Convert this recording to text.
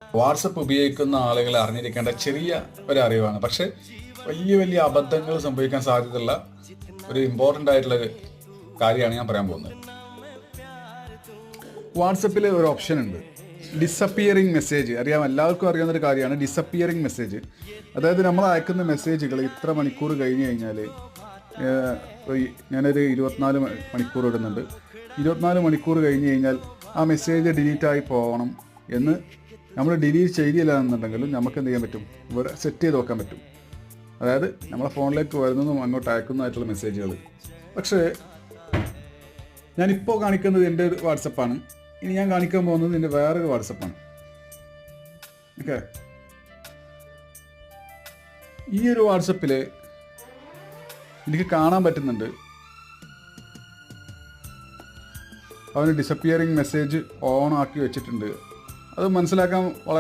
WhatsApp ഉപയോഗിക്കുന്ന ആളുകൾ അറിഞ്ഞിരിക്കേണ്ട ചെറിയ ഒരു അറിവാണ്, പക്ഷെ വലിയ വലിയ അബദ്ധങ്ങൾ സംഭവിക്കാൻ സാധ്യതയുള്ള ഒരു ഇമ്പോർട്ടൻ്റ് ആയിട്ടുള്ള ഒരു കാര്യമാണ് ഞാൻ പറയാൻ പോകുന്നത്. വാട്സപ്പിൽ ഒരു ഓപ്ഷൻ ഉണ്ട്, ഡിസപ്പിയറിങ് മെസ്സേജ്. അറിയാം, എല്ലാവർക്കും അറിയാവുന്നൊരു കാര്യമാണ് ഡിസപ്പിയറിങ് മെസ്സേജ്. അതായത് നമ്മൾ അയക്കുന്ന മെസ്സേജുകൾ ഇത്ര മണിക്കൂർ കഴിഞ്ഞ് കഴിഞ്ഞാൽ, ഞാനൊരു 24 മണിക്കൂർ ഇടുന്നുണ്ട്, 24 മണിക്കൂർ കഴിഞ്ഞ് കഴിഞ്ഞാൽ ആ മെസ്സേജ് ഡിലീറ്റായി പോകണം എന്ന് നമ്മൾ ഡിലീറ്റ് ചെയ്തില്ല എന്നുണ്ടെങ്കിലും നമുക്ക് എന്ത് ചെയ്യാൻ പറ്റും, ഇവിടെ സെറ്റ് ചെയ്ത് നോക്കാൻ പറ്റും. അതായത് നമ്മളെ ഫോണിലേക്ക് വരുന്നതും അങ്ങോട്ട് അയക്കുന്നതായിട്ടുള്ള മെസ്സേജുകൾ. പക്ഷേ ഞാനിപ്പോൾ കാണിക്കുന്നത് എൻ്റെ ഒരു വാട്സപ്പാണ്, ഇനി ഞാൻ കാണിക്കാൻ പോകുന്നത് എൻ്റെ വേറൊരു വാട്സപ്പാണ്. ഓക്കെ, ഈ ഒരു വാട്സപ്പിൽ എനിക്ക് കാണാൻ പറ്റുന്നുണ്ട് അവന് ഡിസപ്പിയറിങ് മെസ്സേജ് ഓൺ ആക്കി വെച്ചിട്ടുണ്ട്. അത് മനസ്സിലാക്കാൻ വളരെ